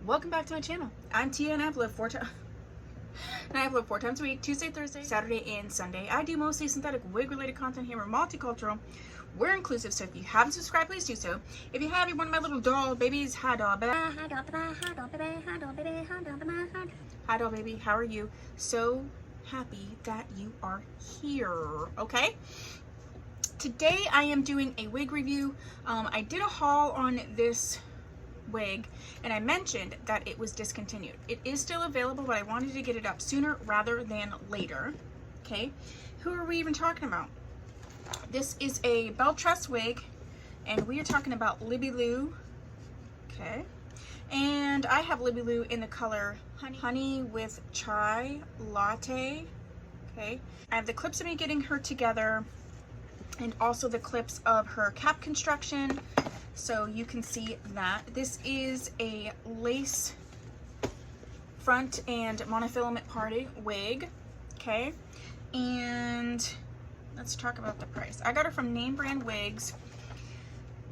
Welcome back to my channel. I'm Tia and I upload four times a week, Tuesday, Thursday, Saturday, and Sunday. I do mostly synthetic wig related content here. We're multicultural, we're inclusive, so if you haven't subscribed, please do so. If you have, you're one of my little doll babies. Hi doll baby. Hi doll baby. Hi doll baby. Hi doll baby. Hi doll baby. Hi doll baby. How are you? So happy that you are here. Okay. Today I am doing a wig review. I did a haul on this wig and I mentioned that it was discontinued. It is still available, but I wanted to get it up sooner rather than later. Okay, who are we even talking about? This is a Belletress wig and we are talking about Libby Lou. Okay, and I have Libby Lou in the color Honey with Chai Latte. Okay, I have the clips of me getting her together and also the clips of her cap construction, so you can see that. This is a lace front and monofilament parted wig. Okay, and let's talk about the price. I got her from Name Brand Wigs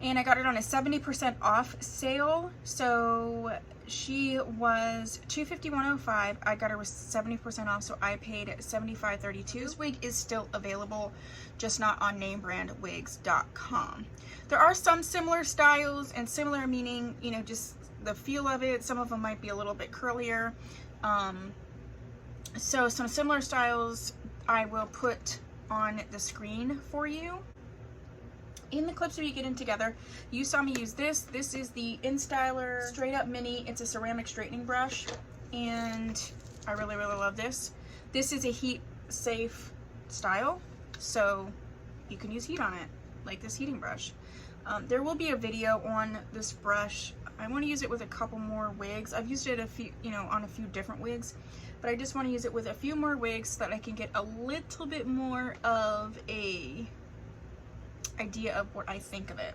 and I got it on a 70% off sale, so she was $251.05. I got her with 70% off, so I paid $75.32. This wig is still available, just not on namebrandwigs.com. There are some similar styles, and similar meaning, you know, just the feel of it. Some of them might be a little bit curlier. So some similar styles I will put on the screen for you. In the clips that you get in together, you saw me use this. This is the InStyler Straight Up Mini. It's a ceramic straightening brush, and I really love this. This is a heat safe style, so you can use heat on it, like this heating brush. There will be a video on this brush. I want to use it with a couple more wigs. I've used it a few, on a few different wigs, but I just want to use it with a few more wigs so that I can get a little bit more of a idea of what I think of it.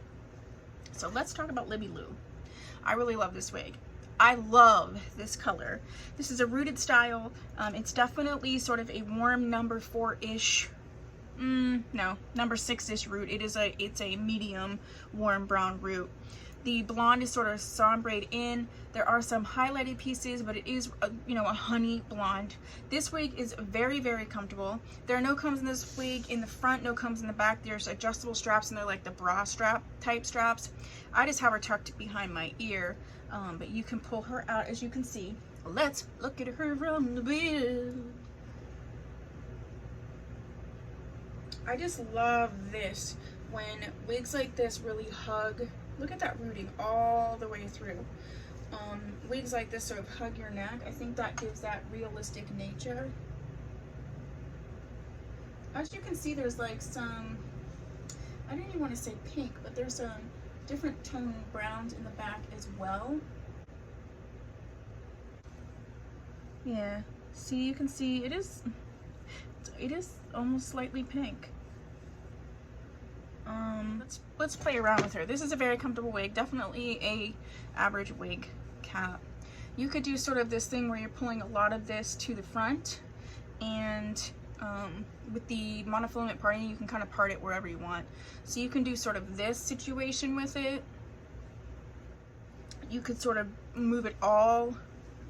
So let's talk about Libby Lou. I really love this wig. I love this color. This is a rooted style. It's definitely sort of a warm number 4-ish. No, number 6-ish root. It's a medium warm brown root. The blonde is sort of sombreed in. There are some highlighted pieces, but it is a honey blonde. This wig is very comfortable. There are no combs in this wig in the front, no combs in the back. There's adjustable straps, and they're like the bra strap type straps. I just have her tucked behind my ear, but you can pull her out, as you can see. Let's look at her from the back. I just love this when wigs like this really hug. Look at that rooting all the way through. Wigs like this sort of hug your neck. I think that gives that realistic nature. As you can see, there's like some, I don't even want to say pink, but there's some different tone browns in the back as well. Yeah, see, you can see it is almost slightly pink. Let's play around with her. This is a very comfortable wig, definitely a average wig cap. You could do sort of this thing where you're pulling a lot of this to the front, and with the monofilament parting, you can kind of part it wherever you want. So you can do sort of this situation with it. You could sort of move it all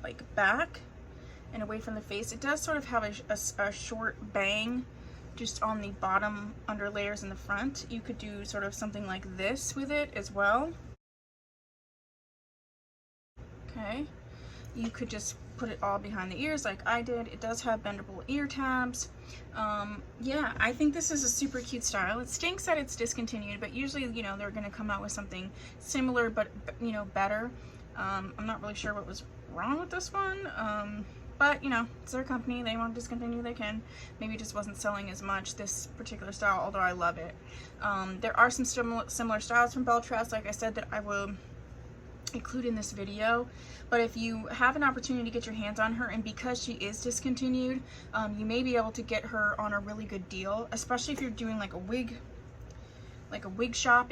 like back and away from the face. It does sort of have a short bang just on the bottom under layers in the front. You could do sort of something like this with it as well. Okay, you could just put it all behind the ears like I did. It does have bendable ear tabs. Yeah, I think this is a super cute style. It stinks that it's discontinued, but usually, they're gonna come out with something similar, but, better. I'm not really sure what was wrong with this one. But, it's their company. They want to discontinue, they can. Maybe it just wasn't selling as much, this particular style, although I love it. There are some similar styles from Belletress, like I said, that I will include in this video. But if you have an opportunity to get your hands on her, and because she is discontinued, you may be able to get her on a really good deal, especially if you're doing like a wig shop.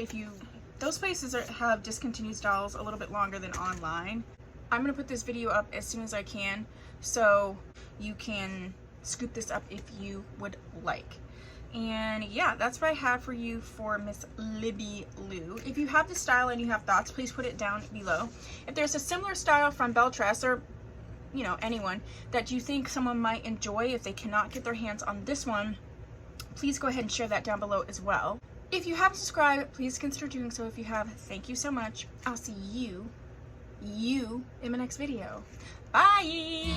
Those places have discontinued styles a little bit longer than online. I'm going to put this video up as soon as I can, so you can scoop this up if you would like. And yeah, that's what I have for you for Miss Libby Lou. If you have the style and you have thoughts, please put it down below. If there's a similar style from Belletress, or you know, anyone that you think someone might enjoy if they cannot get their hands on this one, please go ahead and share that down below as well. If you haven't subscribed, please consider doing so. If you have, thank you so much. I'll see you in my next video. Bye.